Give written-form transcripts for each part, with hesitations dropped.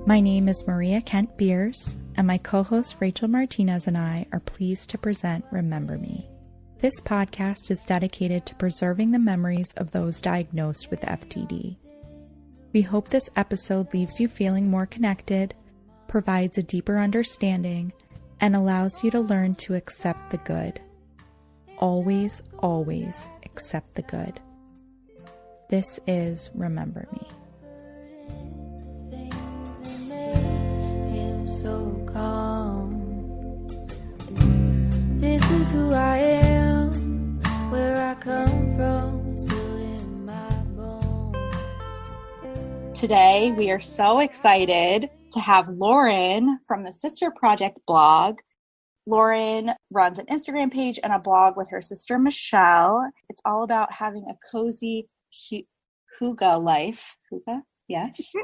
My name is Maria Kent Beers, and my co-host Rachel Martinez and I are pleased to present Remember Me. This podcast is dedicated to preserving the memories of those diagnosed with FTD. We hope this episode leaves you feeling more connected, provides a deeper understanding, and allows you to learn to accept the good. Always, always accept the good. This is Remember Me. So calm. This is who I am, where I come from, still in my bones. Today, we are so excited to have Lauren from the Sister Project blog. Lauren runs an Instagram page and a blog with her sister, Michelle. It's all about having a cozy hygge life. Hygge? Yes.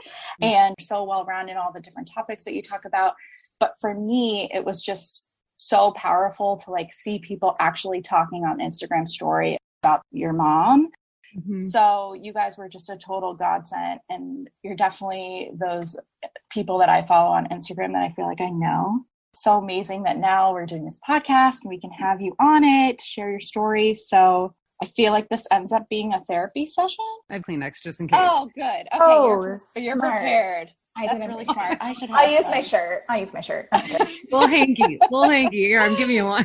And so well-rounded in all the different topics that you talk about. But for me, it was just so powerful to see people actually talking on Instagram story about your mom. Mm-hmm. So you guys were just a total godsend, and you're definitely those people that I follow on Instagram that I feel like I know. So amazing that now we're doing this podcast and we can have you on it to share your story. So I feel like this ends up being a therapy session. I have Kleenex just in case. Oh, good. Okay, you're prepared. That's really smart. I should have I use my shirt. Little hanky. Here, I'm giving you one.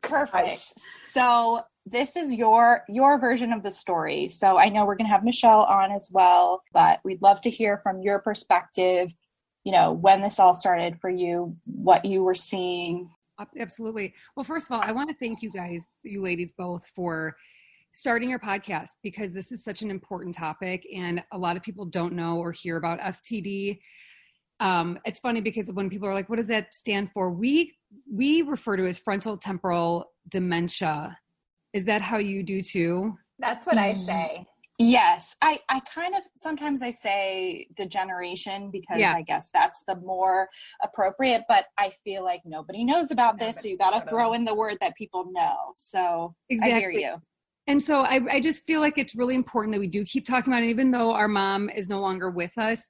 Perfect. So this is your version of the story. So I know we're going to have Michelle on as well, but we'd love to hear from your perspective, when this all started for you, what you were seeing. Absolutely. Well, first of all, I want to thank you guys, you ladies both, for starting your podcast, because this is such an important topic and a lot of people don't know or hear about FTD. It's funny because when people are like, what does that stand for? We refer to it as frontal temporal dementia. Is that how you do too? That's what I say. Yes. I kind of, sometimes I say degeneration because I guess that's the more appropriate, but I feel like nobody knows about this. So you got to throw in the word that people know. So exactly. I hear you. And so I just feel like it's really important that we do keep talking about it, even though our mom is no longer with us.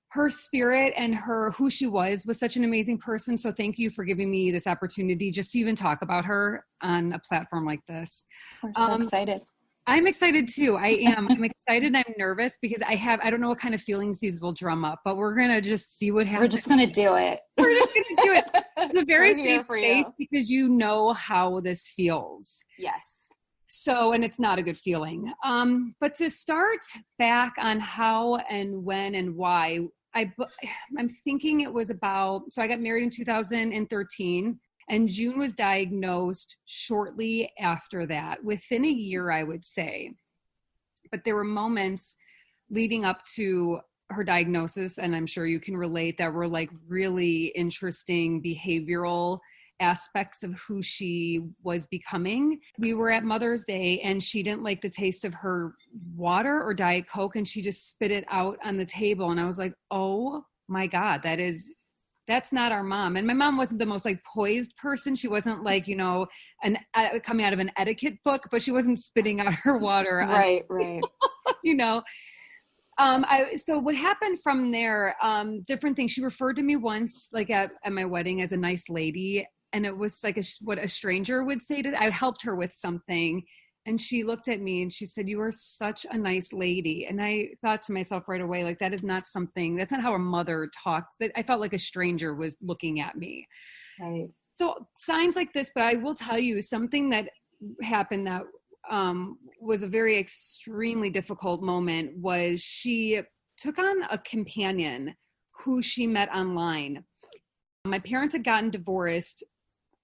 Her spirit and who she was such an amazing person. So thank you for giving me this opportunity just to even talk about her on a platform like this. We're so excited. I'm excited too. I am. I'm excited and I'm nervous because I don't know what kind of feelings these will drum up, but we're going to just see what happens. We're just going to do it. It's a very safe space because you know how this feels. Yes. So, and it's not a good feeling. But to start back on how and when and why, I'm thinking it was so I got married in 2013. And June was diagnosed shortly after that, within a year, I would say. But there were moments leading up to her diagnosis, and I'm sure you can relate, that were really interesting behavioral aspects of who she was becoming. We were at Mother's Day, and she didn't like the taste of her water or Diet Coke, and she just spit it out on the table. And I was like, oh my God, that's not our mom. And my mom wasn't the most poised person. She wasn't coming out of an etiquette book, but she wasn't spitting out her water. Right. So what happened from there, different things. She referred to me once, at my wedding, as a nice lady. And it was what a stranger would say I helped her with something. And she looked at me and she said, "You are such a nice lady." And I thought to myself right away, that's not how a mother talks. That I felt like a stranger was looking at me. Right. So signs like this, but I will tell you something that happened that was a very extremely difficult moment. Was she took on a companion who she met online. My parents had gotten divorced,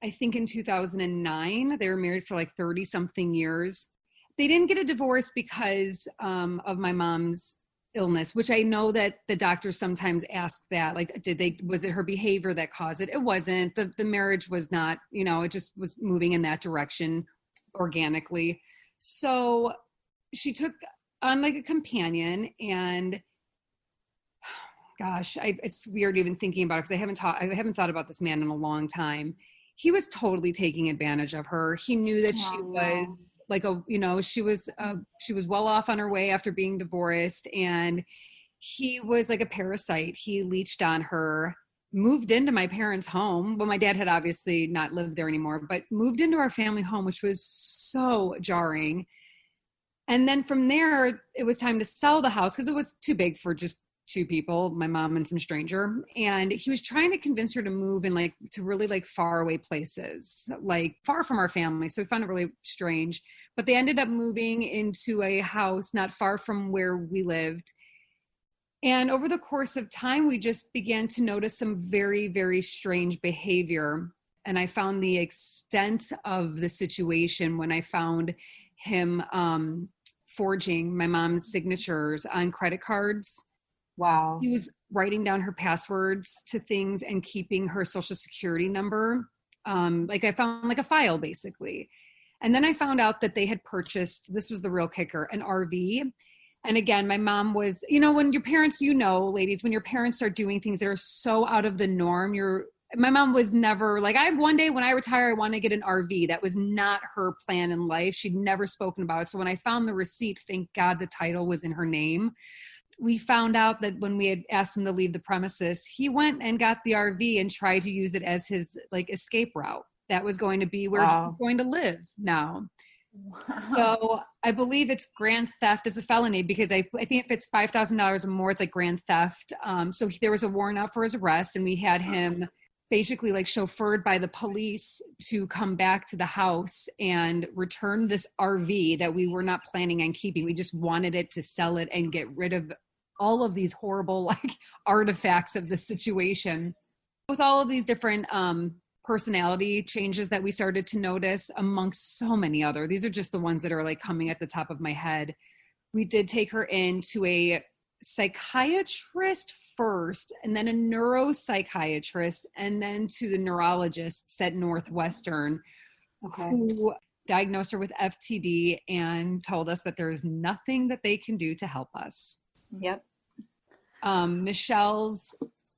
I think in 2009. They were married for 30 something years. They didn't get a divorce because of my mom's illness, which I know that the doctors sometimes ask that, was it her behavior that caused it? It wasn't. The marriage was not, it just was moving in that direction organically. So she took on a companion, and gosh, it's weird even thinking about it because I haven't thought about this man in a long time. He was totally taking advantage of her. He knew that she was she was well off on her way after being divorced, and he was like a parasite. He leached on her, moved into my parents' home. Well, my dad had obviously not lived there anymore, but moved into our family home, which was so jarring. And then from there, it was time to sell the house because it was too big for just two people, my mom and some stranger. And he was trying to convince her to move in like to really like far away places, like far from our family. So we found it really strange. But they ended up moving into a house not far from where we lived. And over the course of time, we just began to notice some very, very strange behavior. And I found the extent of the situation when I found him forging my mom's signatures on credit cards. Wow. He was writing down her passwords to things and keeping her social security number. Like I found like a file basically. And then I found out that they had purchased, this was the real kicker, an RV. And again, my mom was, you know, when your parents, you know, ladies, when your parents start doing things that are so out of the norm, my mom was never like, one day when I retire, I want to get an RV. That was not her plan in life. She'd never spoken about it. So when I found the receipt, thank God the title was in her name. We found out that when we had asked him to leave the premises, he went and got the RV and tried to use it as his like escape route. That was going to be where he was going to live now. Wow. So I believe it's grand theft as a felony because I think if it's $5,000 or more, it's like grand theft. So there was a warrant out for his arrest, and we had him basically like chauffeured by the police to come back to the house and return this RV that we were not planning on keeping. We just wanted it to sell it and get rid of all of these horrible like artifacts of the situation. With all of these different personality changes that we started to notice amongst so many other, these are just the ones that are like coming at the top of my head. We did take her into a psychiatrist first, and then a neuropsychiatrist, and then to the neurologists at Northwestern, who diagnosed her with FTD and told us that there is nothing that they can do to help us. Yep.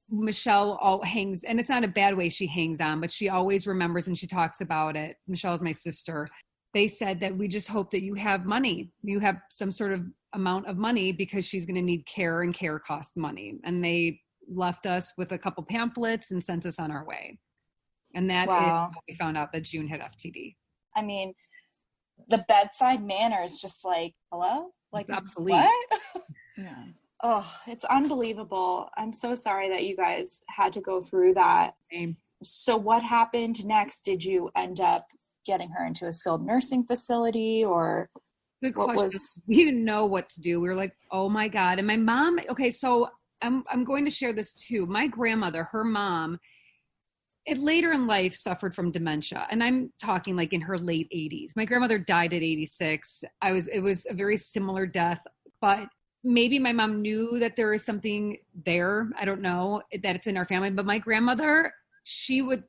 Michelle all hangs, and it's not a bad way she hangs on, but she always remembers and she talks about it. Michelle's my sister. They said that we just hope that you have money. You have some sort of amount of money because she's going to need care, and care costs money. And they left us with a couple pamphlets and sent us on our way. And that is how we found out that June had FTD. I mean, the bedside manner is just like, hello? Like, it's obsolete. What? Yeah. Oh, it's unbelievable. I'm so sorry that you guys had to go through that. Same. So what happened next? Did you end up getting her into a skilled nursing facility, or Good what question. was? We didn't know what to do. We were like, oh my God. And my mom, okay, so I'm going to share this too. My grandmother, her mom, it later in life suffered from dementia. And I'm talking like in her late 80s. My grandmother died at 86. It was a very similar death, but maybe my mom knew that there is something there. I don't know that it's in our family, but my grandmother,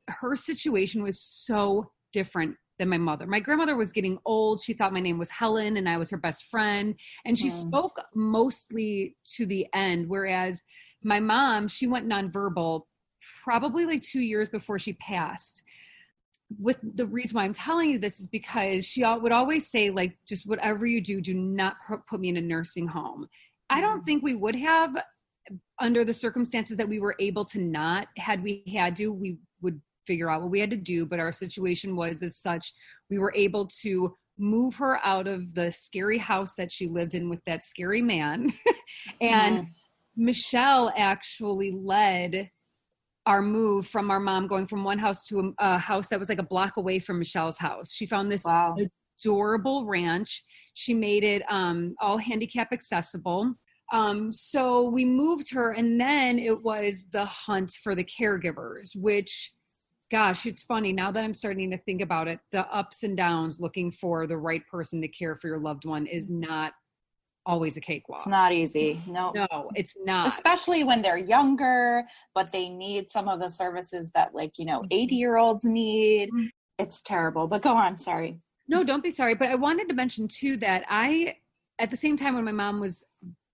her situation was so different than my mother. My grandmother was getting old. She thought my name was Helen and I was her best friend. And she spoke mostly to the end. Whereas my mom, she went nonverbal probably like 2 years before she passed. With the reason why I'm telling you this is because she would always say, like, just whatever you do, do not put me in a nursing home. I don't think we would have, under the circumstances that we were able to not. Had we had to, we would figure out what we had to do. But our situation was as such, we were able to move her out of the scary house that she lived in with that scary man. And Michelle actually led our move from our mom going from one house to a house that was like a block away from Michelle's house. She found this adorable ranch. She made it all handicap accessible. So we moved her, and then it was the hunt for the caregivers, which, gosh, it's funny now that I'm starting to think about it, the ups and downs looking for the right person to care for your loved one is not always a cakewalk. It's not easy. No, it's not. Especially when they're younger, but they need some of the services that, like, 80-year-olds need. It's terrible, but go on. Sorry. No, don't be sorry. But I wanted to mention too, that at the same time when my mom was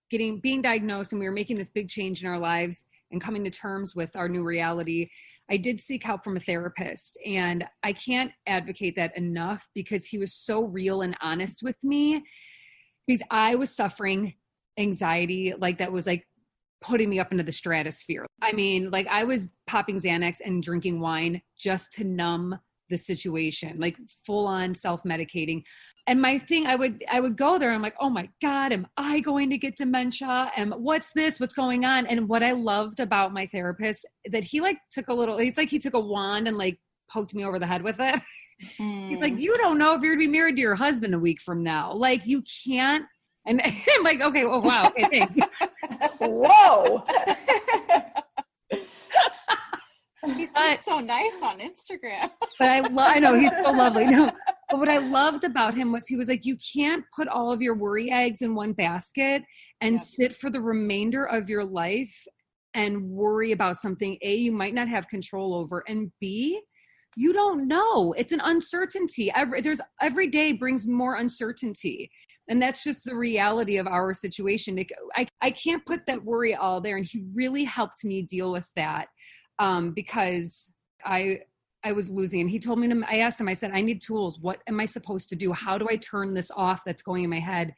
being diagnosed and we were making this big change in our lives and coming to terms with our new reality, I did seek help from a therapist. And I can't advocate that enough because he was so real and honest with me. Because I was suffering anxiety, like that was like putting me up into the stratosphere. I mean, like I was popping Xanax and drinking wine just to numb the situation, like full on self-medicating. And my thing, I would go there. I'm like, oh my God, am I going to get dementia? And what's this? What's going on? And what I loved about my therapist, that he like took a little, it's like he took a wand and like poked me over the head with it. He's like, you don't know if you're gonna be married to your husband a week from now. Like you can't. And I'm like, okay, well, wow. Okay, thanks. Whoa. He seems so nice on Instagram. But I know he's so lovely. No, but what I loved about him was he was like, you can't put all of your worry eggs in one basket and sit for the remainder of your life and worry about something A, you might not have control over, and B, you don't know. It's an uncertainty. Every day brings more uncertainty. And that's just the reality of our situation. I can't put that worry all there. And he really helped me deal with that because I was losing. And he told me, I asked him, I said, I need tools. What am I supposed to do? How do I turn this off that's going in my head?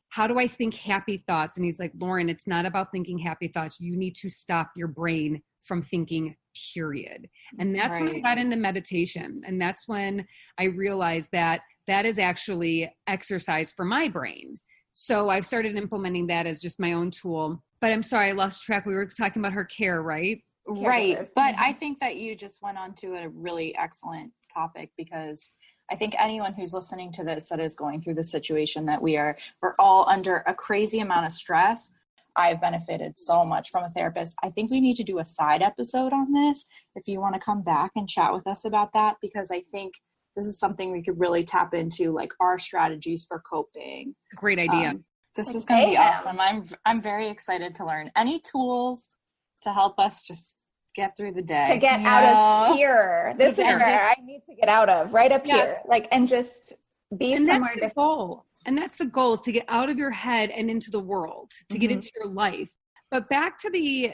How do I think happy thoughts? And he's like, Lauren, it's not about thinking happy thoughts. You need to stop your brain from thinking, period. And that's when I got into meditation. And that's when I realized that is actually exercise for my brain. So I've started implementing that as just my own tool. But I'm sorry, I lost track. We were talking about her care, right? Right. But I think that you just went on to a really excellent topic, because I think anyone who's listening to this that is going through the situation that we're all under a crazy amount of stress. I've benefited so much from a therapist. I think we need to do a side episode on this if you want to come back and chat with us about that, because I think this is something we could really tap into, like our strategies for coping. Great idea. This is going to be awesome. I'm very excited to learn any tools to help us just get through the day. To get out of here. This is where I need to get out of, right up here. Like, and just be somewhere different. Goal. And that's the goal, is to get out of your head and into the world, to get into your life. But back to the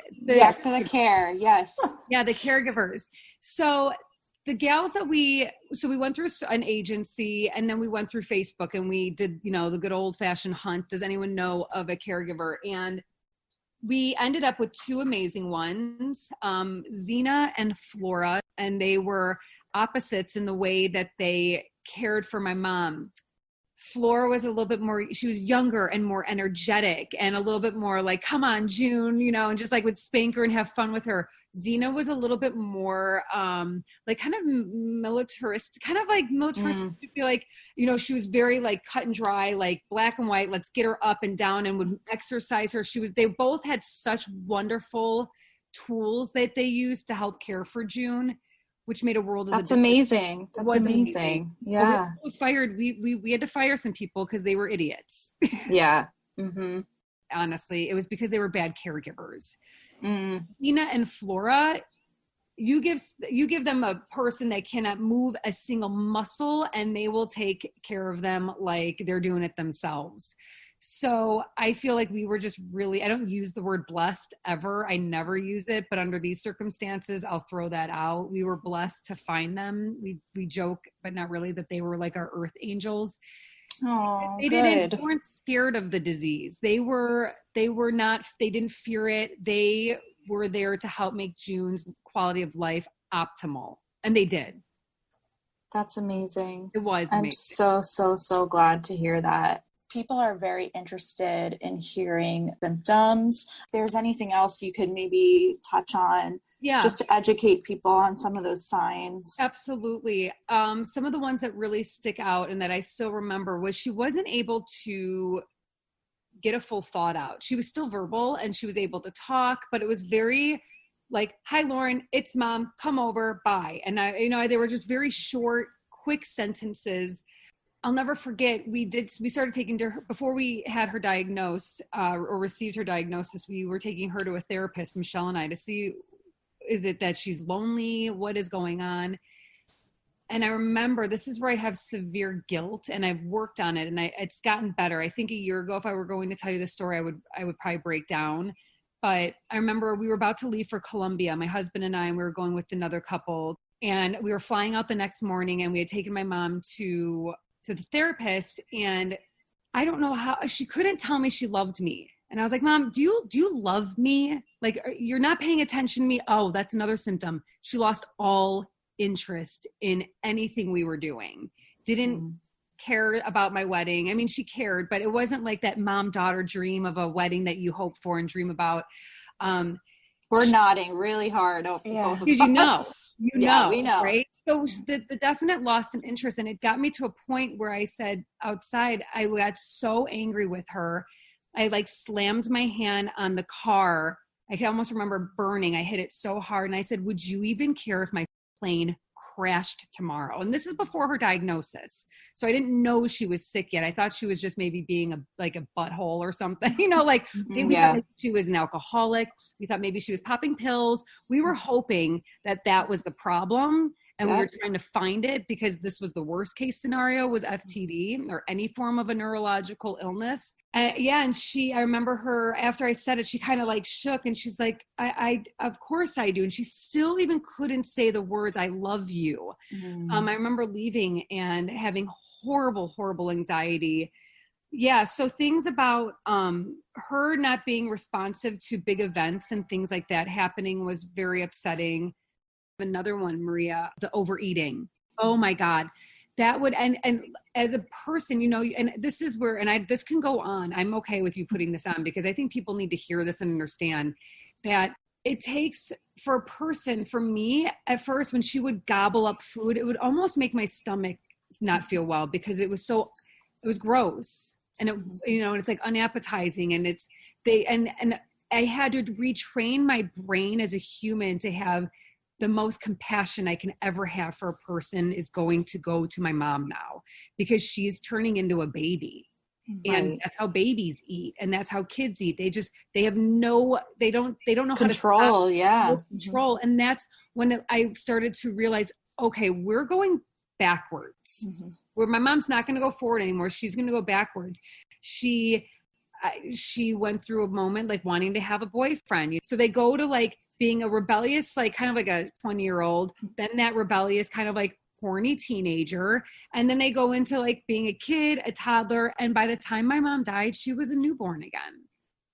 care. Yes. Yeah. The caregivers. So the gals that we went through an agency, and then we went through Facebook, and we did, the good old fashioned hunt. Does anyone know of a caregiver? And we ended up with two amazing ones, Zena and Flora, and they were opposites in the way that they cared for my mom. Flora was a little bit more, she was younger and more energetic and a little bit more like, come on, June, and just like would spank her and have fun with her. Xena was a little bit more like kind of militarist, I feel like, she was very like cut and dry, like black and white, let's get her up and down, and would exercise her. They both had such wonderful tools that they used to help care for June, which made a world of That's amazing. That's amazing. Yeah. We had to fire some people because they were idiots. Yeah. Mm-hmm. Honestly, it was because they were bad caregivers. Zena and Flora, you give them a person that cannot move a single muscle, and they will take care of them like they're doing it themselves. So I feel like we were just really, I don't use the word blessed ever. I never use it, but under these circumstances, I'll throw that out. We were blessed to find them. We joke, but not really, that they were like our earth angels. Oh, they weren't scared of the disease. They didn't fear it. They were there to help make June's quality of life optimal. And they did. That's amazing. It was amazing. I'm so glad to hear that. People are very interested in hearing symptoms. If there's anything else you could maybe touch on, just to educate people on some of those signs. Absolutely. Some of the ones that really stick out and that I still remember was she wasn't able to get a full thought out. She was still verbal and she was able to talk, but it was very like, hi, Lauren, it's mom, come over, bye. And they were just very short, quick sentences. I'll never forget, we started taking her, before we had her diagnosed or received her diagnosis, we were taking her to a therapist, Michelle and I, to see, is it that she's lonely? What is going on? And I remember, this is where I have severe guilt, and I've worked on it, and it's gotten better. I think a year ago, if I were going to tell you the story, I would probably break down. But I remember we were about to leave for Colombia, my husband and I, and we were going with another couple, and we were flying out the next morning, and we had taken my mom to the therapist, and I don't know how, she couldn't tell me she loved me. And I was like, Mom, do you love me? Like, you're not paying attention to me. Oh, that's another symptom. She lost all interest in anything we were doing. Didn't care about my wedding. I mean, she cared, but it wasn't like that mom-daughter dream of a wedding that you hope for and dream about. We're nodding really hard. Both of us. You know, we know. Right? So the definite loss in interest. And it got me to a point where I said outside, I got so angry with her. I like slammed my hand on the car. I can almost remember burning. I hit it so hard. And I said, would you even care if my plane crashed tomorrow? And this is before her diagnosis. So I didn't know she was sick yet. I thought she was just maybe being a butthole or something, like we thought she was an alcoholic. We thought maybe she was popping pills. We were hoping that was the problem. And we were trying to find it because this was the worst case scenario was FTD or any form of a neurological illness. And I remember her, after I said it, she kind of like shook and she's like, I of course I do. And she still even couldn't say the words, I love you. I remember leaving and having horrible, horrible anxiety. Yeah. So things about her not being responsive to big events and things like that happening was very upsetting. Another one, Maria, the overeating. Oh my God. That would, and as a person, and this is where, this can go on. I'm okay with you putting this on because I think people need to hear this and understand that it takes for a person, for me at first, when she would gobble up food, it would almost make my stomach not feel well because it was gross. And it, it's like unappetizing and and I had to retrain my brain as a human to have the most compassion I can ever have for a person is going to go to my mom now because she's turning into a baby. Right. And that's how babies eat. And that's how kids eat. They don't know control. How to control. And that's when I started to realize, okay, we're going backwards where my mom's not going to go forward anymore. She's going to go backwards. She went through a moment like wanting to have a boyfriend. So they go to like being a rebellious, like kind of like a 20-year-old, then that rebellious kind of like horny teenager. And then they go into like being a kid, a toddler. And by the time my mom died, she was a newborn again,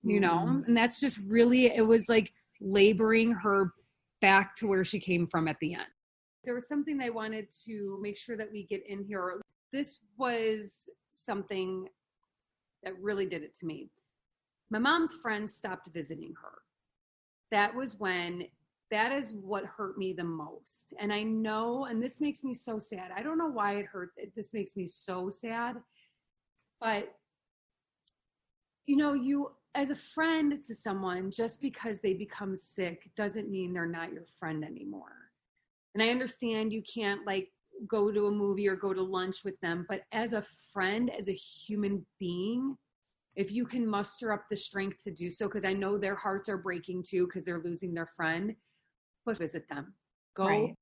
and that's just really, it was like laboring her back to where she came from at the end. There was something I wanted to make sure that we get in here. This was something that really did it to me. My mom's friends stopped visiting her. That is what hurt me the most. And I know, and this makes me so sad. I don't know why it hurt. This makes me so sad. But, you, as a friend to someone, just because they become sick doesn't mean they're not your friend anymore. And I understand you can't like go to a movie or go to lunch with them, but as a friend, as a human being, if you can muster up the strength to do so, because I know their hearts are breaking too, because they're losing their friend, but visit them. Go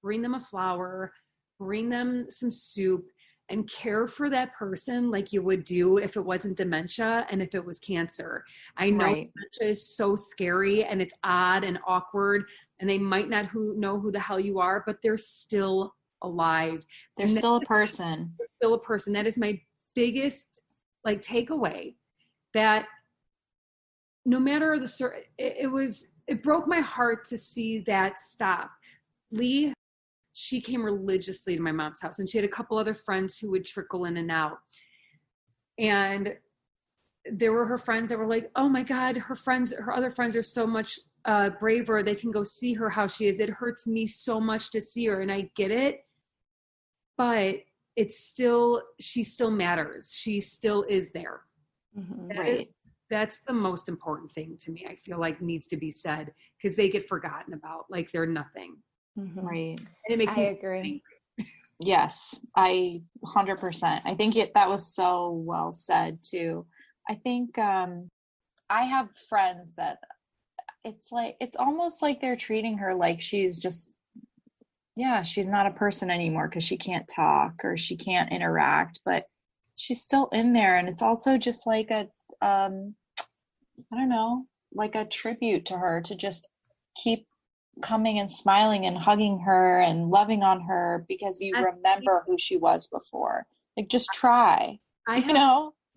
bring them a flower, bring them some soup, and care for that person like you would do if it wasn't dementia and if it was cancer. I know dementia is so scary and it's odd and awkward, and they might not know who the hell you are, but they're still alive. They're still a person. They're still a person. That is my biggest takeaway, that no matter it broke my heart to see that stop. Lee, she came religiously to my mom's house, and she had a couple other friends who would trickle in and out. And there were her friends that were like, oh my God, her other friends are so much braver. They can go see her how she is. It hurts me so much to see her. And I get it, but she still matters. She still is there. That's the most important thing to me. I feel like needs to be said because they get forgotten about, like they're nothing. Right. And it makes me agree. Yes, I 100%. I think that was so well said too. I think I have friends that it's almost like they're treating her like she's just, she's not a person anymore because she can't talk or she can't interact, but she's still in there. And it's also just like a, I don't know, like a tribute to her to just keep coming and smiling and hugging her and loving on her because you remember who she was before. Like just try,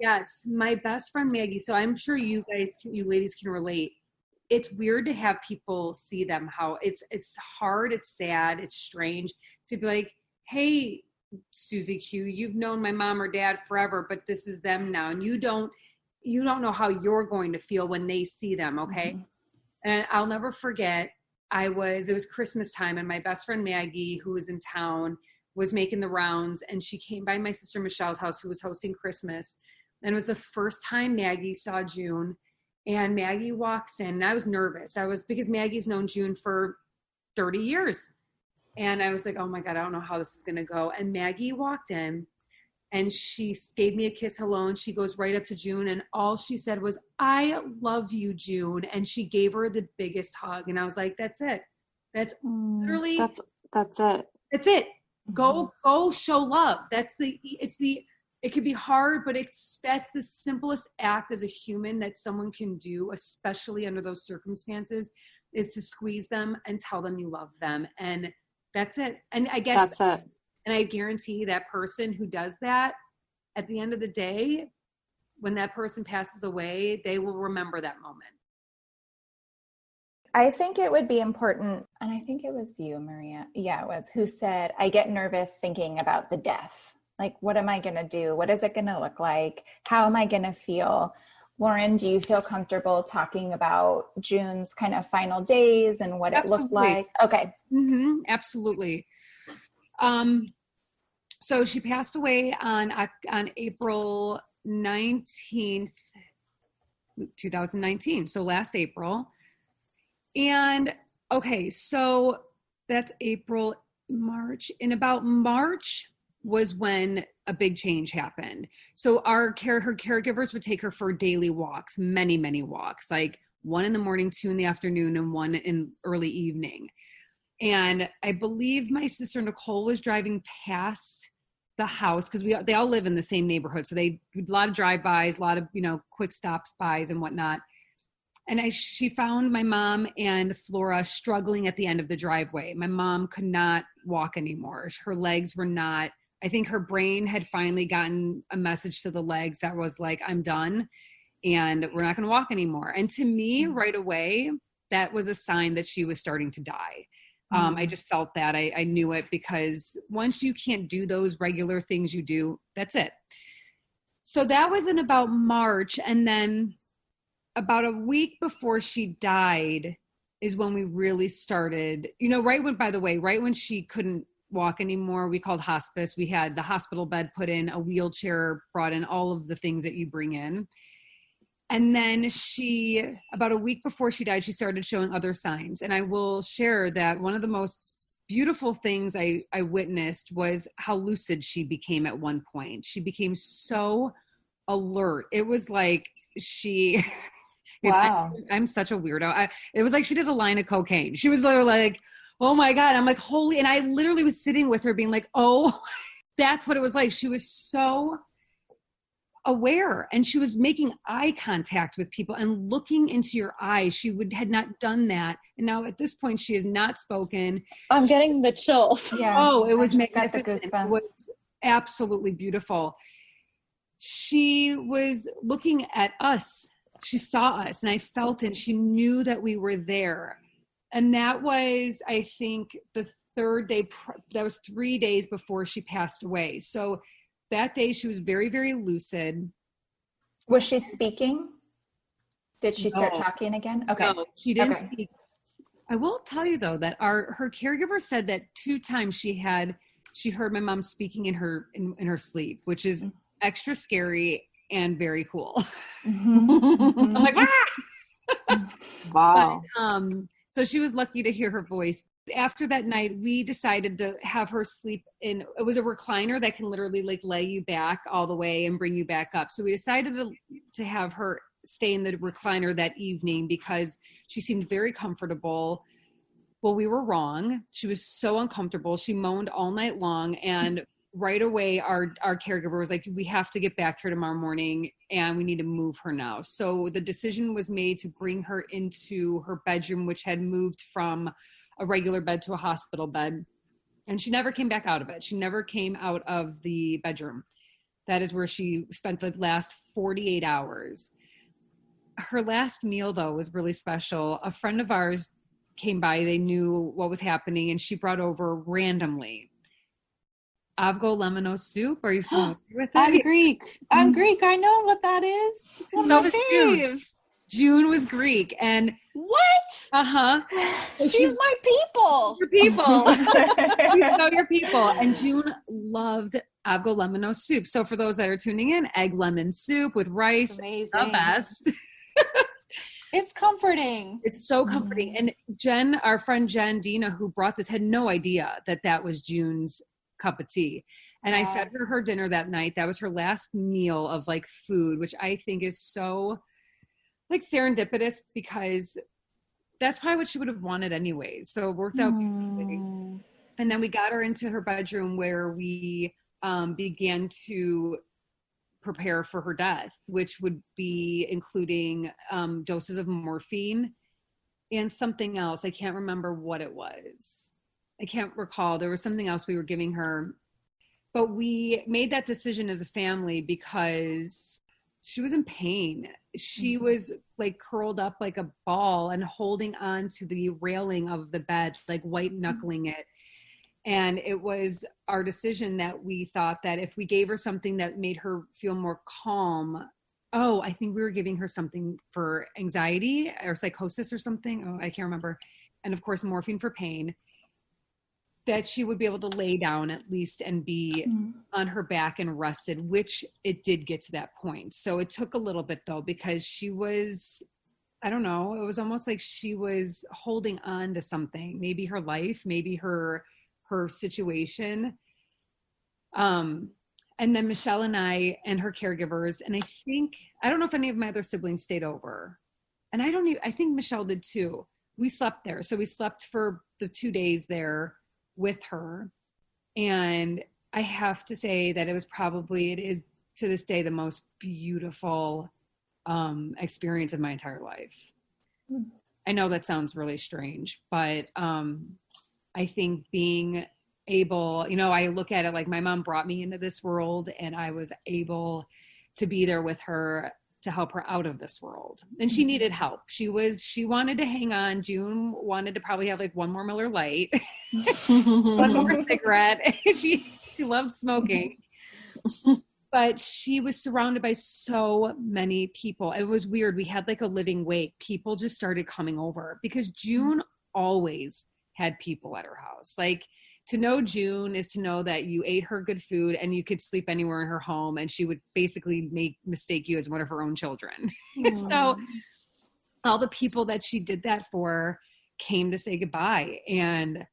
Yes, my best friend Maggie. So I'm sure you ladies can relate. It's weird to have people see them how it's hard, it's sad, it's strange to be like, hey, Susie Q, you've known my mom or dad forever, but this is them now. And you don't know how you're going to feel when they see them, okay? Mm-hmm. And I'll never forget, it was Christmas time, and my best friend Maggie, who was in town, was making the rounds, and she came by my sister Michelle's house, who was hosting Christmas. And it was the first time Maggie saw June. And Maggie walks in, and I was nervous. Because Maggie's known June for 30 years. And I was like, oh my God, I don't know how this is going to go. And Maggie walked in, and she gave me a kiss hello, and she goes right up to June. And all she said was, I love you, June. And she gave her the biggest hug. And I was like, that's it. That's literally. That's it. That's it. Go show love. It could be hard, but that's the simplest act as a human that someone can do, especially under those circumstances, is to squeeze them and tell them you love them. And that's it. And I guess that's it. And I guarantee that person who does that, at the end of the day, when that person passes away, they will remember that moment. I think it would be important, and I think it was you, Maria. Yeah, it was, who said, I get nervous thinking about the death. Like, what am I going to do? What is it going to look like? How am I going to feel? Lauren, do you feel comfortable talking about June's kind of final days and what Absolutely. It looked like? Okay. Mm-hmm. Absolutely. So she passed away on April 19th, 2019. So last April. And okay, so that's April, March. In about March was when a big change happened. So her caregivers would take her for daily walks, many, many walks, like 1 a.m, 2 p.m, and 1 in early evening. And I believe my sister Nicole was driving past the house, because they all live in the same neighborhood. So a lot of drive-bys, a lot of, quick stops-bys and whatnot. And she found my mom and Flora struggling at the end of the driveway. My mom could not walk anymore. Her legs were not, I think her brain had finally gotten a message to the legs that was like, I'm done and we're not going to walk anymore. And to me, right away, that was a sign that she was starting to die. I just felt that. I knew it, because once you can't do those regular things you do, that's it. So that was in about March. And then about a week before she died is when we really started, right when she couldn't walk anymore, we called hospice. We had the hospital bed put in, a wheelchair brought in, all of the things that you bring in. And then about a week before she died, she started showing other signs. And I will share that one of the most beautiful things I witnessed was how lucid she became at one point. She became so alert. It was like wow. I'm such a weirdo. It was like she did a line of cocaine. She was literally like, oh my God. I'm like, holy. And I literally was sitting with her being like, oh, that's what it was like. She was so aware, and she was making eye contact with people and looking into your eyes. She had not done that. And now at this point, she has not spoken. I'm getting the chills. Yeah. Oh, it was magnificent. It was absolutely beautiful. She was looking at us. She saw us, and I felt it. She knew that we were there. And that was, I think, the third day. That was 3 days before she passed away. So that day she was very, very lucid. Was she speaking? Did she start talking again? Okay. No, she didn't speak. I will tell you though that her caregiver said that 2 times she heard my mom speaking in her sleep, which is extra scary and very cool. Mm-hmm. I'm like, ah! Wow. But, so she was lucky to hear her voice. After that night, we decided to have her sleep in, it was a recliner that can literally like lay you back all the way and bring you back up. So we decided to have her stay in the recliner that evening because she seemed very comfortable. Well, we were wrong. She was so uncomfortable. She moaned all night long. And right away, our caregiver was like, we have to get back here tomorrow morning and we need to move her now. So the decision was made to bring her into her bedroom, which had moved from a regular bed to a hospital bed. And she never came back out of it. She never came out of the bedroom. That is where she spent the last 48 hours. Her last meal, though, was really special. A friend of ours came by. They knew what was happening, and she brought over randomly avgolemono soup. Are you familiar with it? I'm Greek. I know what that is. It's one of my faves. June was Greek, and what? She's my people. Your people. You know your people. And June loved avgolemono soup. So for those that are tuning in, egg lemon soup with rice, the best. It's comforting. It's so comforting. And Jen, our friend Jen Dina, who brought this, had no idea that was June's cup of tea. And I fed her dinner that night. That was her last meal of like food, which I think is so like serendipitous, because that's probably what she would have wanted anyways. So it worked out beautifully. And then we got her into her bedroom where we began to prepare for her death, which would be including doses of morphine and something else. I can't remember what it was. I can't recall. There was something else we were giving her. But we made that decision as a family because she was in pain. She was like curled up like a ball and holding on to the railing of the bed, like white knuckling it. And it was our decision that we thought that if we gave her something that made her feel more calm, I think we were giving her something for anxiety or psychosis or something. I can't remember. And of course, morphine for pain, that she would be able to lay down at least and be on her back and rested, which it did get to that point. So it took a little bit though, because she was, I don't know, it was almost like she was holding on to something, maybe her life, maybe her situation. And then Michelle and I and her caregivers, and I don't know if any of my other siblings stayed over. And I think Michelle did too. We slept there. So we slept for the 2 days there with her. And I have to say that it is to this day the most beautiful experience of my entire life. I know that sounds really strange, but I think being able, I look at it like my mom brought me into this world and I was able to be there with her to help her out of this world. And she needed help. She wanted to hang on. June wanted to probably have like one more Miller Lite, one more cigarette. She loved smoking, but she was surrounded by so many people. It was weird. We had like a living wake. People just started coming over because June always had people at her house. Like, to know June is to know that you ate her good food and you could sleep anywhere in her home and she would basically mistake you as one of her own children. So all the people that she did that for came to say goodbye. And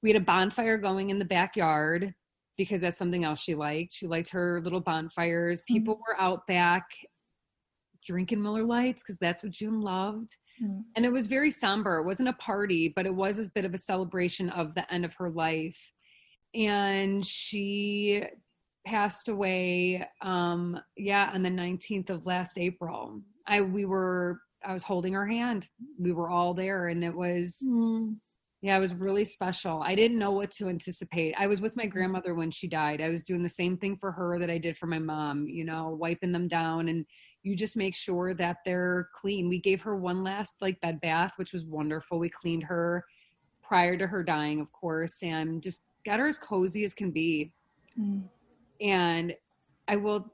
we had a bonfire going in the backyard because that's something else she liked. She liked her little bonfires. People were out back drinking Miller Lights because that's what June loved. And it was very somber. It wasn't a party, but it was a bit of a celebration of the end of her life. And she passed away, on the 19th of last April. I was holding her hand. We were all there, and it was, it was really special. I didn't know what to anticipate. I was with my grandmother when she died. I was doing the same thing for her that I did for my mom, wiping them down, and you just make sure that they're clean. We gave her one last bed bath, which was wonderful. We cleaned her prior to her dying, of course, and just got her as cozy as can be. And I will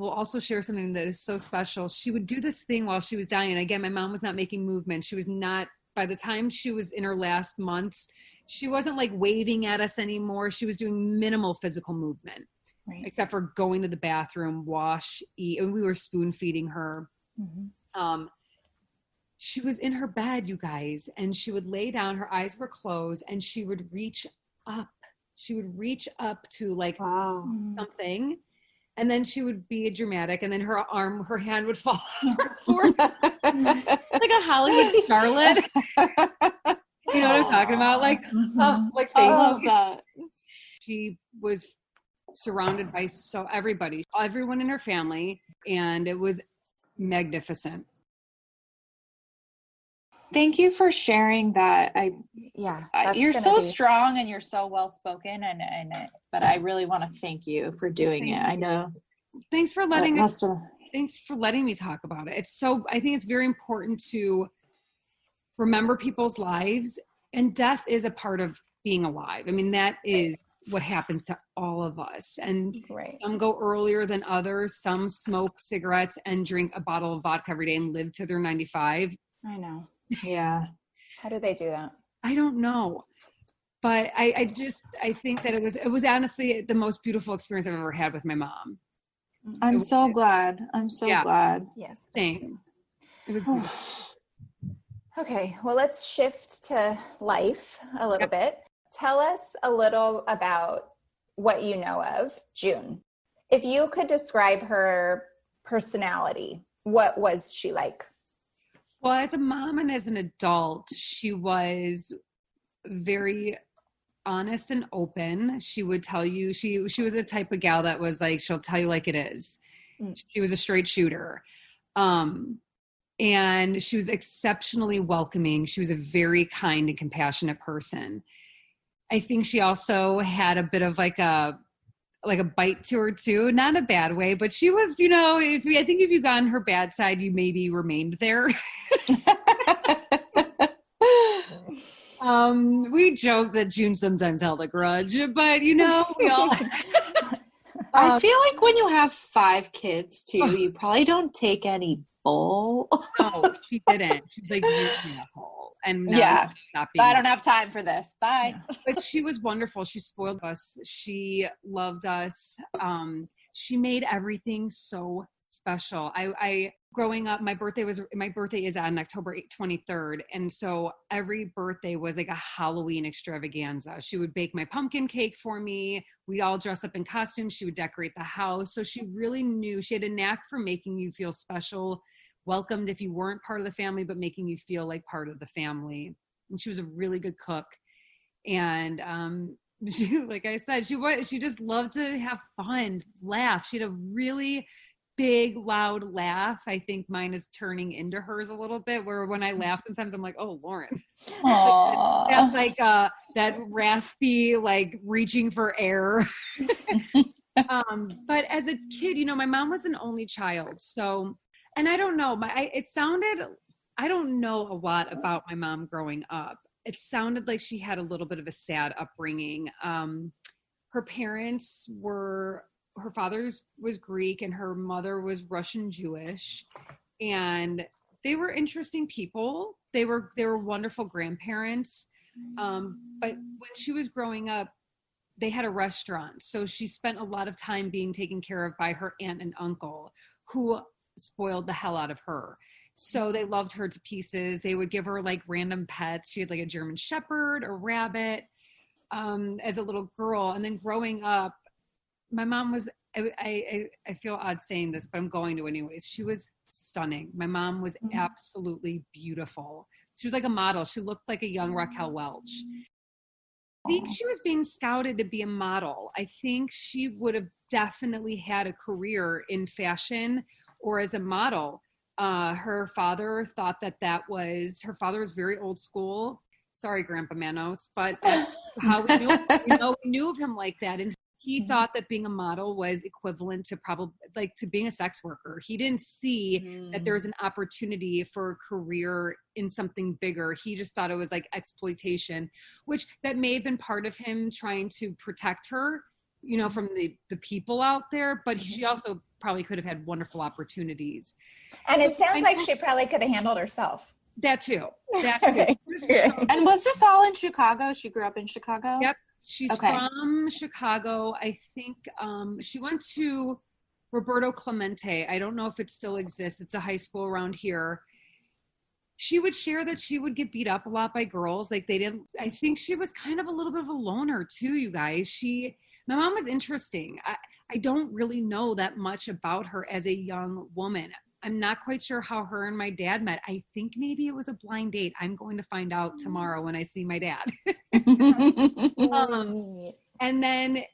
also share something that is so special. She would do this thing while she was dying. Again, my mom was not making movement. She was not, by the time she was in her last months, she wasn't waving at us anymore. She was doing minimal physical movement. Right. Except for going to the bathroom, wash, eat, and we were spoon feeding her. She was in her bed, you guys, and she would lay down, her eyes were closed, and she would reach up. She would reach up to something, and then she would be dramatic, and then her hand would fall on her forehead. Like a Hollywood starlet. You know what I'm talking about? I love that. She was surrounded by everyone in her family, and it was magnificent. Thank you for sharing that. You're so strong and you're so well spoken, but I really want to thank you for doing it. I know thanks for letting Must have- thanks for letting me talk about it. I think it's very important to remember people's lives, and death is a part of being alive. I mean, that is what happens to all of us. And Right. some go earlier than others. Some smoke cigarettes and drink a bottle of vodka every day and live to their 95. I know. Yeah. How do they do that? I don't know. But I think that it was honestly the most beautiful experience I've ever had with my mom. I'm so glad. I'm so glad. Yes. Same. It was beautiful. Okay, well, let's shift to life a little bit. Tell us a little about what you know of June. If you could describe her personality, what was she like? Well, as a mom and as an adult, she was very honest and open. She would tell you, she was the type of gal that was like, she'll tell you like it is. She was a straight shooter. And she was exceptionally welcoming. She was a very kind and compassionate person. I think she also had a bit of like a bite to her too, not in a bad way, but she was, I think if you got on her bad side, you maybe remained there. We joke that June sometimes held a grudge, but we all. I feel like when you have 5 kids too, you probably don't take any bull. No, she didn't. She was like, you're an asshole. And Yeah. not being I don't have time for this. Bye. But she was wonderful. She spoiled us. She loved us. She made everything so special. I growing up, my birthday is on October 23rd. And so every birthday was like a Halloween extravaganza. She would bake my pumpkin cake for me. We'd all dress up in costumes. She would decorate the house. So she really knew, she had a knack for making you feel special, welcomed if you weren't part of the family, but making you feel like part of the family. And she was a really good cook. And, she, like I said, she just loved to have fun, laugh. She had a really big, loud laugh. I think mine is turning into hers a little bit, where when I laugh, sometimes I'm like, oh, Lauren. That's like that raspy, like reaching for air. But as a kid, my mom was an only child. So, and I don't know, I don't know a lot about my mom growing up. It sounded like she had a little bit of a sad upbringing. Her parents her father was Greek and her mother was Russian Jewish, and they were interesting people. They were wonderful grandparents. But when she was growing up, they had a restaurant. So she spent a lot of time being taken care of by her aunt and uncle, who spoiled the hell out of her. So they loved her to pieces. They would give her like random pets. She had like a German Shepherd, a rabbit, as a little girl. And then growing up, my mom was, I feel odd saying this, but I'm going to anyways. She was stunning. My mom was absolutely beautiful. She was like a model. She looked like a young Raquel Welch. I think she was being scouted to be a model. I think she would have definitely had a career in fashion or as a model. Her father thought her father was very old school. Sorry, Grandpa Manos, but that's how we knew of him like that. And he thought that being a model was equivalent to probably like to being a sex worker. He didn't see that there was an opportunity for a career in something bigger. He just thought it was like exploitation, which that may have been part of him trying to protect her, from the people out there, but she also probably could have had wonderful opportunities. And it sounds like she probably could have handled herself. That too. Okay. And was this all in Chicago? She grew up in Chicago? Yep. She's from Chicago. I think she went to Roberto Clemente. I don't know if it still exists. It's a high school around here. She would share that she would get beat up a lot by girls. Like I think she was kind of a little bit of a loner too, you guys. My mom was interesting. I don't really know that much about her as a young woman. I'm not quite sure how her and my dad met. I think maybe it was a blind date. I'm going to find out tomorrow when I see my dad. And then,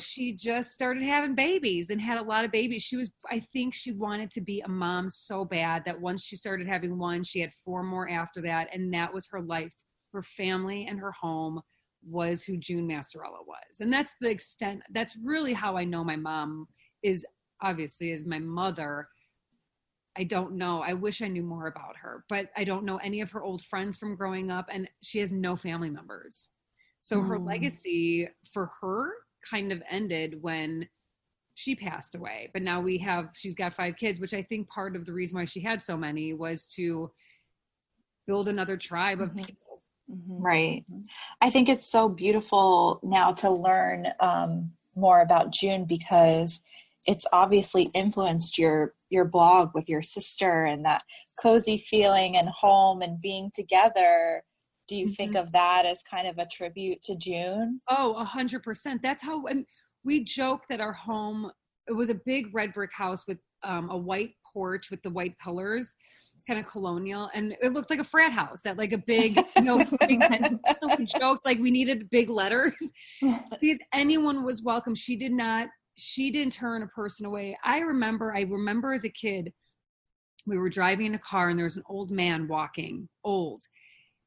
she just started having babies and had a lot of babies. I think she wanted to be a mom so bad that once she started having one, she had 4 more after that. And that was her life. Her family and her home was who June Massarella was. And that's the extent. That's really how I know my mom is obviously is my mother. I don't know. I wish I knew more about her, but I don't know any of her old friends from growing up, and she has no family members. So her legacy for her kind of ended when she passed away. But now she's got 5 kids, which I think part of the reason why she had so many was to build another tribe of people. Right. I think it's so beautiful now to learn more about June, because it's obviously influenced your blog with your sister and that cozy feeling and home and being together. Do you think of that as kind of a tribute to June? Oh, 100%. That's how we joke that our home, it was a big red brick house with a white porch with the white pillars. It's kind of colonial, and it looked like a frat house at like a big, big tent. So we joked like we needed big letters because anyone was welcome. She didn't turn a person away. I remember as a kid, we were driving in a car and there was an old man walking,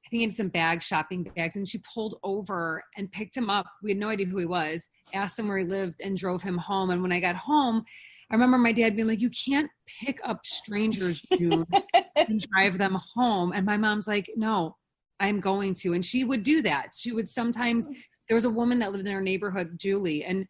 I think he had some shopping bags, and she pulled over and picked him up. We had no idea who he was, asked him where he lived, and drove him home. And when I got home, I remember my dad being like, you can't pick up strangers, June, and drive them home. And my mom's like, no, I'm going to. And she would do that. She would sometimes, there was a woman that lived in our neighborhood, Julie. And,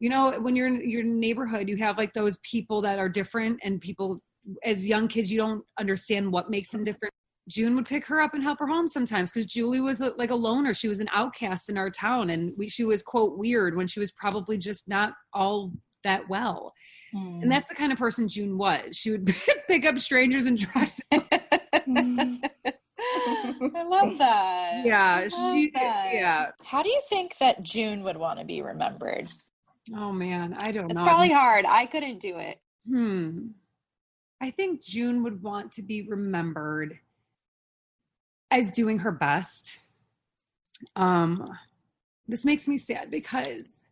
when you're in your neighborhood, you have like those people that are different, and people, as young kids, you don't understand what makes them different. June would pick her up and help her home sometimes because Julie was like a loner. She was an outcast in our town, and she was, quote, weird when she was probably just not all that well. And that's the kind of person June was. She would pick up strangers and drive them. I love that. Yeah. Yeah. How do you think that June would want to be remembered? Oh, man. I don't know. It's probably hard. I couldn't do it. I think June would want to be remembered as doing her best. This makes me sad because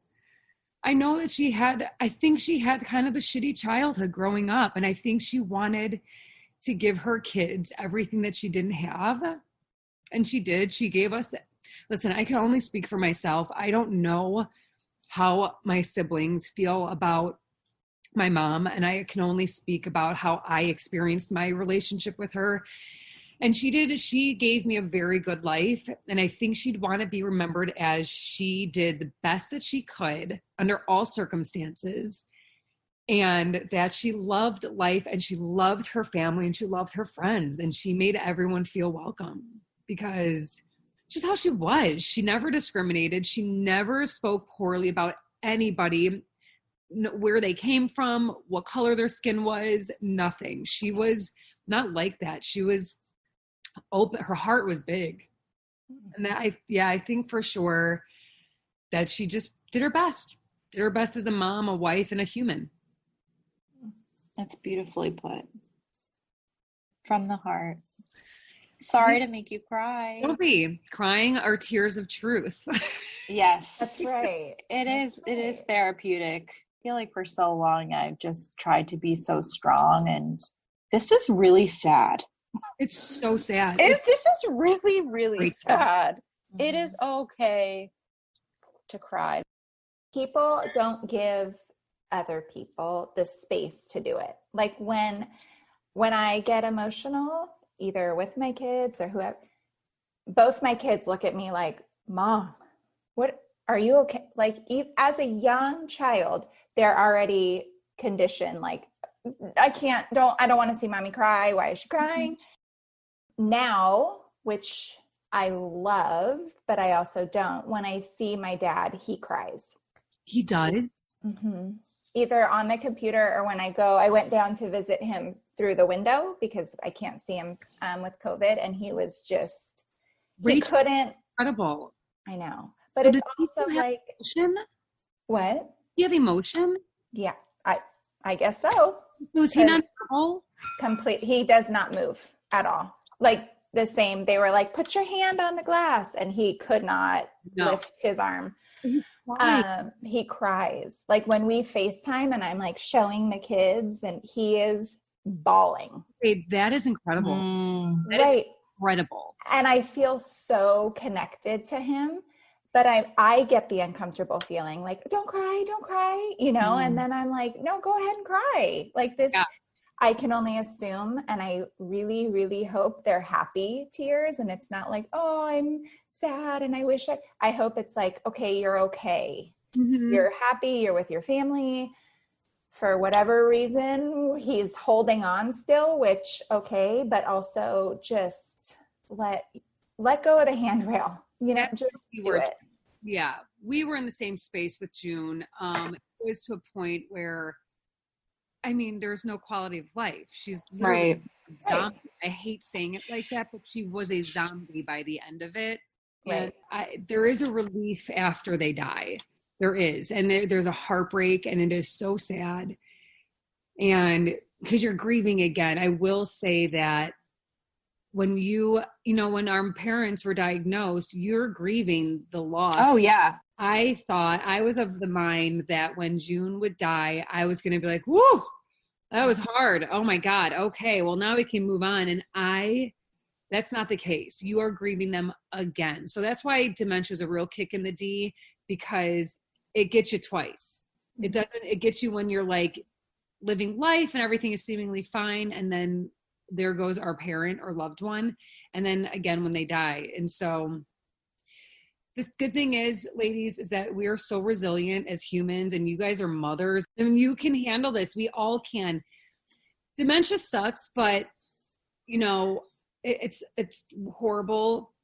I know that I think she had kind of a shitty childhood growing up. And I think she wanted to give her kids everything that she didn't have. And she did. She gave us, listen, I can only speak for myself. I don't know how my siblings feel about my mom. And I can only speak about how I experienced my relationship with her. And she gave me a very good life. And I think she'd want to be remembered as she did the best that she could under all circumstances. And that she loved life, and she loved her family, and she loved her friends, and she made everyone feel welcome because just how she was. She never discriminated. She never spoke poorly about anybody, where they came from, what color their skin was, nothing. She was not like that. She was open. Her heart was big. And I think for sure that she just did her best as a mom, a wife, and a human. That's beautifully put. From the heart. Sorry to make you cry. Don't be. Crying are tears of truth. Yes. That's right. It is therapeutic. I feel like for so long I've just tried to be so strong, and this is really sad. It's so sad. This is really, really sad. Mm-hmm. It is okay to cry. People don't give other people the space to do it. Like when I get emotional, either with my kids or whoever, both my kids look at me like, Mom, what, are you okay? Like as a young child, they're already conditioned. Like, I don't want to see mommy cry. Why is she crying? Now, which I love, but I also don't. When I see my dad, he cries. He does? Mm-hmm. Either on the computer or when I went down to visit him through the window because I can't see him with COVID. And he was just, he couldn't. Incredible. I know. But so it's also like, emotion? What? Do you have emotion? Yeah, I guess so. Was he not verbal? He does not move at all. Like the same, they were like, put your hand on the glass. And he could not lift his arm. He cries. Like when we FaceTime and I'm like showing the kids and he is bawling. Wait, that is incredible. That is incredible. And I feel so connected to him. but I get the uncomfortable feeling like, don't cry, and then I'm like, no, go ahead and cry. Like this, I can only assume, and I really, really hope they're happy tears, and it's not like, oh, I'm sad and I hope it's like, okay, you're okay. Mm-hmm. You're happy, you're with your family. For whatever reason, he's holding on still, which, okay, but also just let go of the handrail, just do it. Yeah, we were in the same space with June. It was to a point where, I mean, there's no quality of life. She's right. Zombie. I hate saying it like that, but she was a zombie by the end of it. Right. And there is a relief after they die. There is. And there's a heartbreak, and it is so sad. And because you're grieving again, I will say that when when our parents were diagnosed, you're grieving the loss. Oh, yeah. I thought, I was of the mind that when June would die, I was going to be like, whoo, that was hard. Oh my God. Okay. Well, now we can move on. And that's not the case. You are grieving them again. So that's why dementia is a real kick in the D, because it gets you twice. It gets you when you're like living life and everything is seemingly fine. And then there goes our parent or loved one. And then again, when they die. And so the good thing is, ladies, is that we are so resilient as humans, and you guys are mothers, and you can handle this. We all can. Dementia sucks, but it's horrible,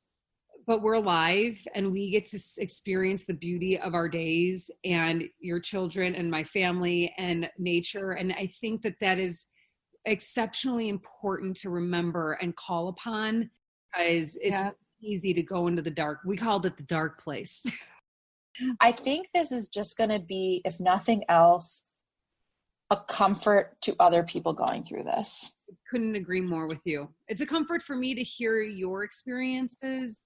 but we're alive, and we get to experience the beauty of our days and your children and my family and nature. And I think that is exceptionally important to remember and call upon, because it's easy to go into the dark. We called it the dark place. I think this is just going to be, if nothing else, a comfort to other people going through this. Couldn't agree more with you. It's a comfort for me to hear your experiences.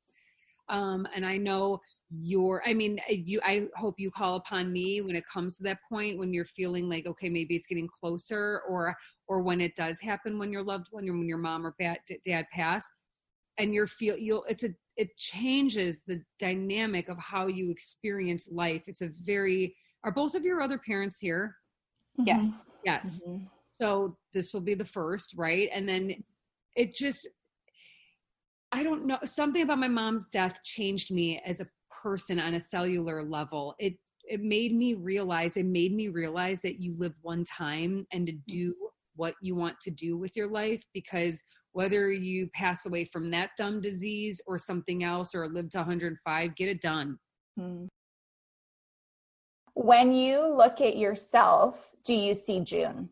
And I know I hope you call upon me when it comes to that point, when you're feeling like, okay, maybe it's getting closer, or when it does happen, when your loved one, or when your mom or dad pass, and it changes the dynamic of how you experience life. Are both of your other parents here? Yes. Yes. Mm-hmm. So this will be the first, right? And then I don't know, something about my mom's death changed me as a person on a cellular level. It made me realize that you live one time, and to do what you want to do with your life, because whether you pass away from that dumb disease or something else, or live to 105, get it done. When you look at yourself, do you see June?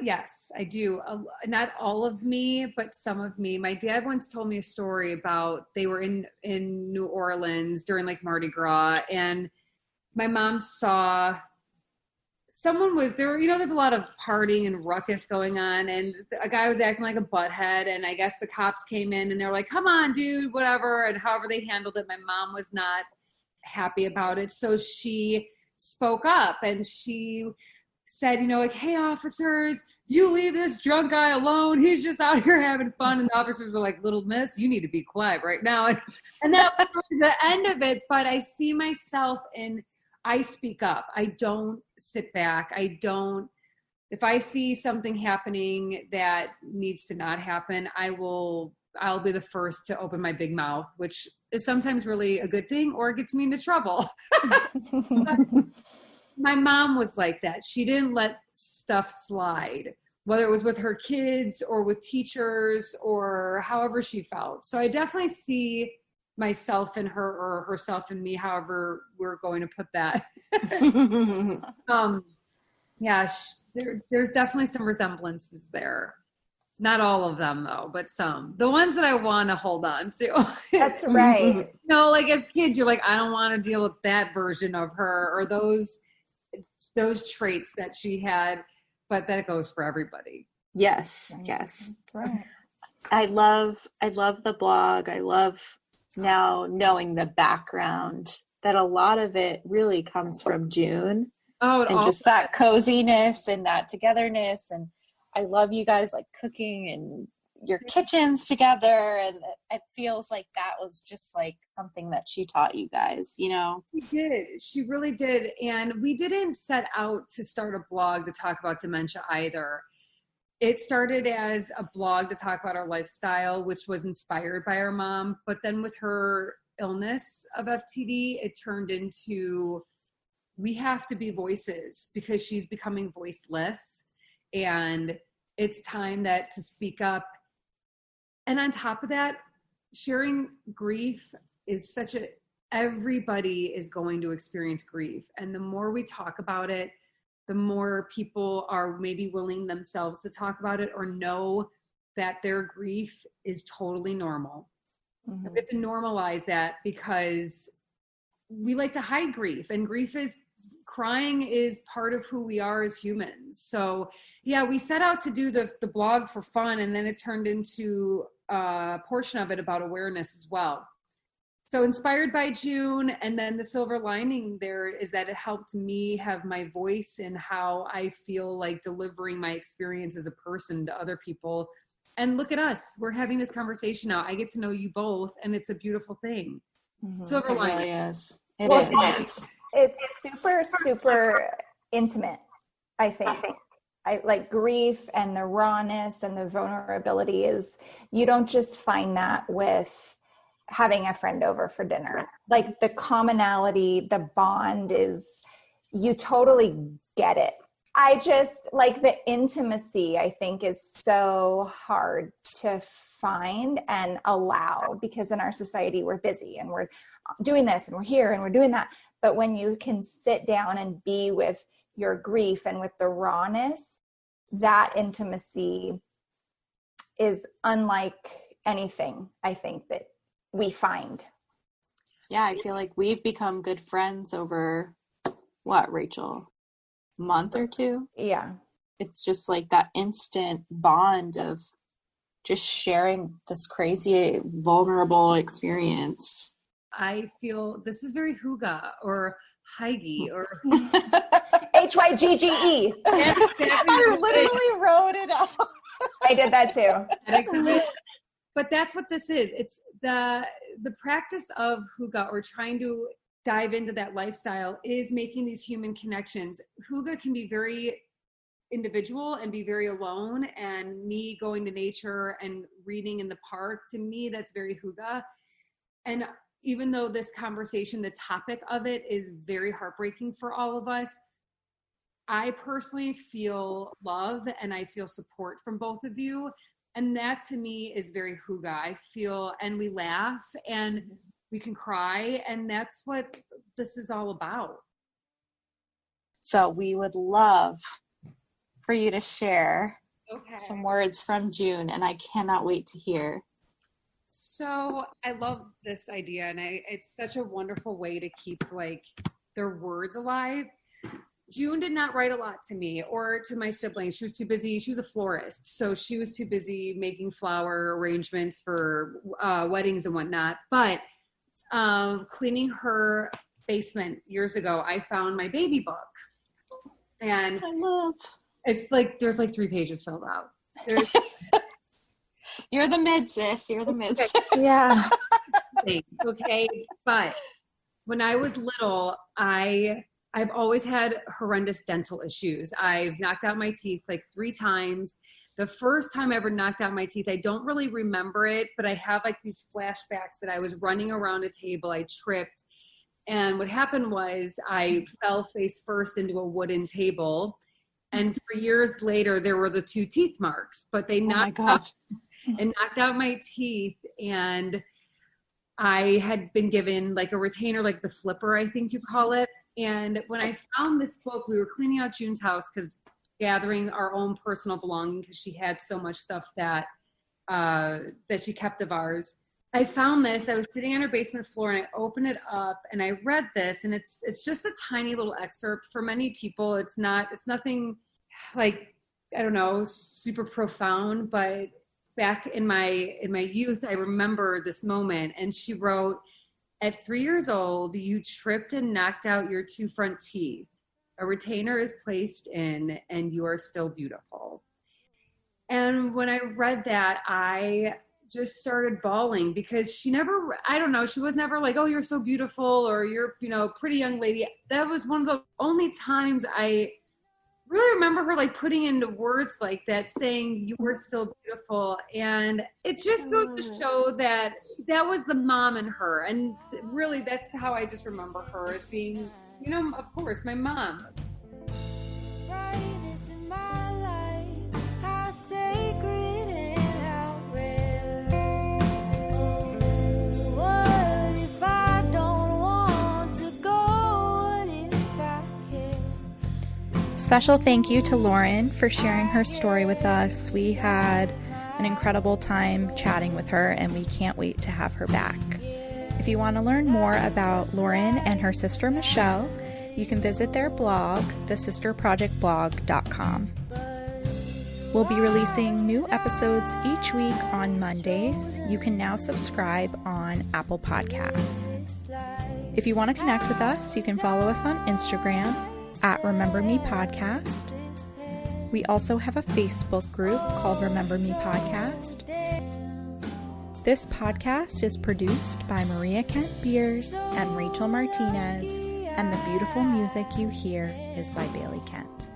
Yes, I do. Not all of me, but some of me. My dad once told me a story about, they were in New Orleans during like Mardi Gras, and my mom saw someone was there. There's a lot of partying and ruckus going on, and a guy was acting like a butthead, and I guess the cops came in and they're like, come on, dude, whatever. And however they handled it, my mom was not happy about it. So she spoke up, and she said, hey, officers, you leave this drunk guy alone. He's just out here having fun. And the officers were like, little miss, you need to be quiet right now. And that was the end of it. But I see myself I speak up. I don't sit back. If I see something happening that needs to not happen, I'll be the first to open my big mouth, which is sometimes really a good thing, or it gets me into trouble. My mom was like that. She didn't let stuff slide, whether it was with her kids or with teachers or however she felt. So I definitely see myself in her, or herself in me, however we're going to put that. There's definitely some resemblances there. Not all of them though, but some. The ones that I want to hold on to. That's right. Like as kids, you're like, I don't want to deal with that version of her, or those traits that she had, but that goes for everybody. Yes. Right. I love the blog. I love now knowing the background, that a lot of it really comes from June. And just that coziness and that togetherness. And I love you guys like cooking and your kitchens together, and it feels like that was just like something that she taught you guys, you know? She really did. And we didn't set out to start a blog to talk about dementia either. It started as a blog to talk about our lifestyle, which was inspired by our mom. But then with her illness of FTD, it turned into, we have to be voices because she's becoming voiceless. And it's time to speak up. And on top of that, sharing grief is everybody is going to experience grief. And the more we talk about it, the more people are maybe willing themselves to talk about it or know that their grief is totally normal. Mm-hmm. We have to normalize that because we like to hide grief, and crying is part of who we are as humans. So yeah, we set out to do the blog for fun, and then it turned into a portion of it about awareness as well. So inspired by June, and then the silver lining there is that it helped me have my voice in how I feel like delivering my experience as a person to other people. And look at us, we're having this conversation now. I get to know you both, and it's a beautiful thing. Mm-hmm. Silver lining. It really is. It is. It's super, super intimate, I think. I like grief, and the rawness and the vulnerability you don't just find that with having a friend over for dinner. Like the commonality, the bond you totally get it. I just like the intimacy, I think, is so hard to find and allow, because in our society we're busy and we're doing this and we're here and we're doing that. But when you can sit down and be with your grief and with the rawness, that intimacy is unlike anything, I think, that we find. Yeah, I feel like we've become good friends over what, Rachel? A month or two? Yeah. It's just like that instant bond of just sharing this crazy, vulnerable experience. I feel this is very Hygge or Heige or Hygge. I literally wrote it out. I did that too. But that's what this is. It's the practice of Hygge, or trying to dive into that lifestyle, is making these human connections. Hygge can be very individual and be very alone, and me going to nature and reading in the park, to me, that's very Hygge. And even though this conversation, the topic of it is very heartbreaking for all of us, I personally feel love and I feel support from both of you. And that to me is very Hygge. I feel, and we laugh and we can cry, and that's what this is all about. So we would love for you to share some words from June, and I cannot wait to hear. So I love this idea, and it's such a wonderful way to keep like their words alive. June did not write a lot to me or to my siblings. She was too busy. She was a florist, so she was too busy making flower arrangements for weddings and whatnot. But cleaning her basement years ago, I found my baby book. And it's like, there's like 3 pages filled out. You're the mid, sis. You're the mid, sis. Yeah. Okay. But when I was little, I've always had horrendous dental issues. I've knocked out my teeth like 3 times. The first time I ever knocked out my teeth, I don't really remember it, but I have like these flashbacks that I was running around a table, I tripped. And what happened was I fell face first into a wooden table. And for years later, there were the 2 teeth marks, but they knocked out my teeth. And I had been given like a retainer, like the flipper, I think you call it. And when I found this book, we were cleaning out June's house, because gathering our own personal belongings, because she had so much stuff that she kept of ours. I found this. I was sitting on her basement floor, and I opened it up and I read this, and it's just a tiny little excerpt. For many people, it's nothing like, I don't know, super profound, but back in my youth, I remember this moment. And she wrote, "At 3 years old, you tripped and knocked out your 2 front teeth. A retainer is placed in, and you are still beautiful." And when I read that, I just started bawling because she never, I don't know, she was never like, oh, you're so beautiful, or you're, pretty young lady. That was one of the only times I really remember her like putting into words like that, saying you were still beautiful. And it just goes to show that that was the mom in her. And really, that's how I just remember her, as being, of course, my mom. Brightness in my life, how sacred and how rare. What if I don't want to go? What if I care? Special thank you to Lauren for sharing her story with us. We had an incredible time chatting with her, and we can't wait to have her back. If you want to learn more about Lauren and her sister Michelle, you can visit their blog, thesisterprojectblog.com. We'll be releasing new episodes each week on Mondays. You can now subscribe on Apple Podcasts. If you want to connect with us, you can follow us on Instagram at Remember Me Podcast. We also have a Facebook group called Remember Me Podcast. This podcast is produced by Maria Kent Beers and Rachel Martinez, and the beautiful music you hear is by Bailey Kent.